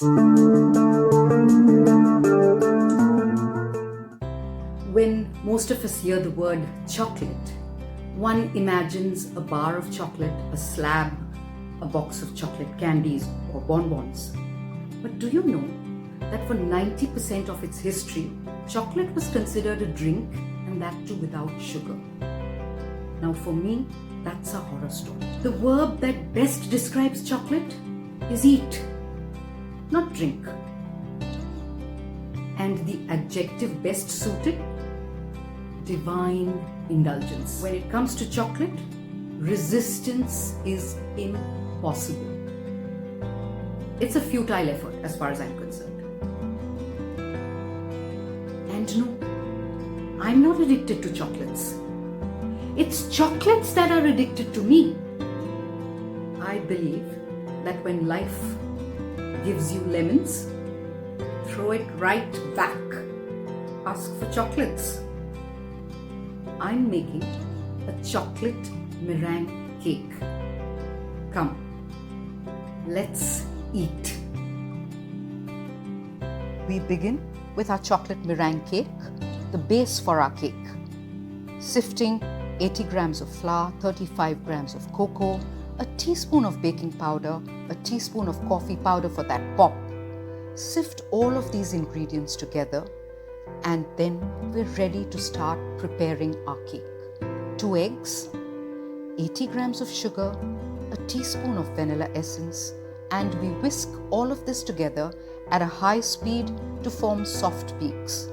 When most of us hear the word chocolate, one imagines a bar of chocolate, a slab, a box of chocolate candies or bonbons. But do you know that for 90% of its history, chocolate was considered a drink, and that too without sugar? Now for me, that's a horror story. The verb that best describes chocolate is eat, not drink. And the adjective best suited, divine indulgence. When it comes to chocolate, resistance is impossible. It's a futile effort as far as I'm concerned. And no, I'm not addicted to chocolates. It's chocolates that are addicted to me. I believe that when life gives you lemons, throw it right back. Ask for chocolates. I'm making a chocolate meringue cake. Come, let's eat. We begin with our chocolate meringue cake, the base for our cake. Sifting 80 grams of flour, 35 grams of cocoa, a teaspoon of baking powder, a teaspoon of coffee powder for that pop. Sift all of these ingredients together, and then we're ready to start preparing our cake. 2 eggs, 80 grams of sugar, a teaspoon of vanilla essence, and we whisk all of this together at a high speed to form soft peaks.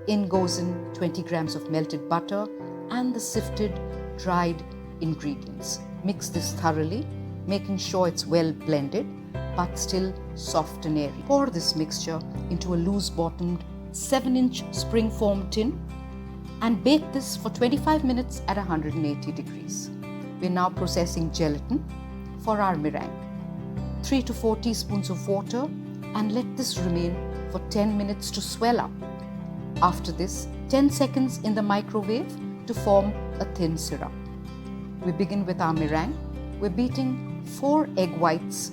In goes in 20 grams of melted butter and the sifted dried ingredients. Mix this thoroughly, making sure it's well blended but still soft and airy. Pour this mixture into a loose-bottomed 7-inch spring-form tin and bake this for 25 minutes at 180 degrees. We're now processing gelatin for our meringue. 3 to 4 teaspoons of water, and let this remain for 10 minutes to swell up. After this, 10 seconds in the microwave to form a thin syrup. We begin with our meringue. We're beating 4 egg whites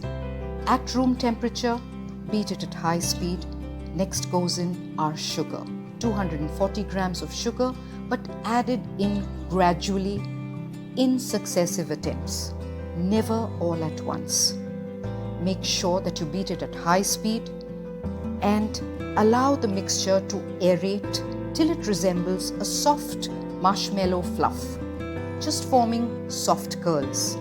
at room temperature. Beat it at high speed. Next goes in our sugar. 240 grams of sugar, but added in gradually in successive attempts, never all at once. Make sure that you beat it at high speed and allow the mixture to aerate till it resembles a soft marshmallow fluff, just forming soft curls.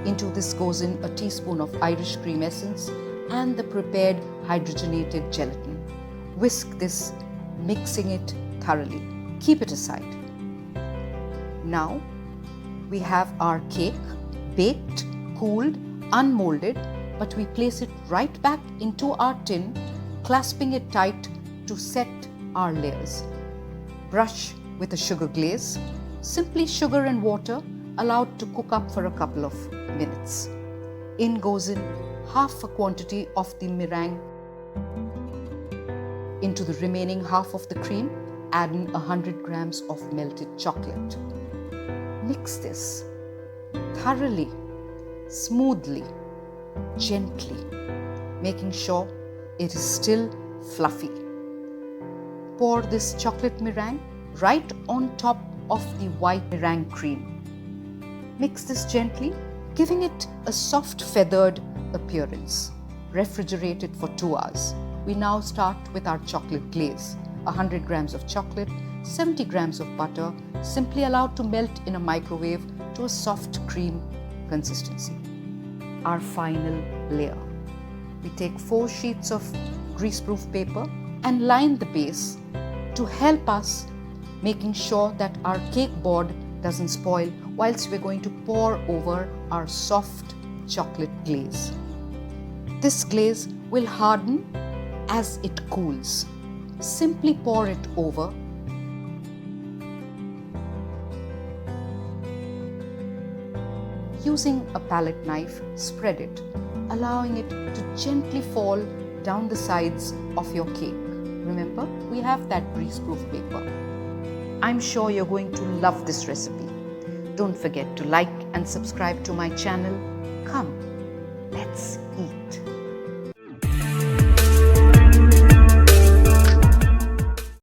Into this goes in a teaspoon of Irish cream essence and the prepared hydrogenated gelatin. Whisk this, mixing it thoroughly. Keep it aside. Now we have our cake, baked, cooled, unmolded, but we place it right back into our tin, clasping it tight to set our layers. Brush with a sugar glaze, simply sugar and water allowed to cook up for a couple of minutes. In goes in half a quantity of the meringue. Into the remaining half of the cream, add in 100 grams of melted chocolate. Mix this thoroughly, smoothly, gently, making sure it is still fluffy. Pour this chocolate meringue right on top of the white meringue cream. Mix this gently, giving it a soft feathered appearance. Refrigerate it for 2 hours. We now start with our chocolate glaze. 100 grams of chocolate, 70 grams of butter, simply allowed to melt in a microwave to a soft cream consistency. Our final layer. We take 4 sheets of greaseproof paper and line the base to help us making sure that our cake board doesn't spoil whilst we're going to pour over our soft chocolate glaze. This glaze will harden as it cools. Simply pour it over. Using a palette knife, spread it, allowing it to gently fall down the sides of your cake. Remember, we have that greaseproof paper. I'm sure you're going to love this recipe. Don't forget to like and subscribe to my channel. Come,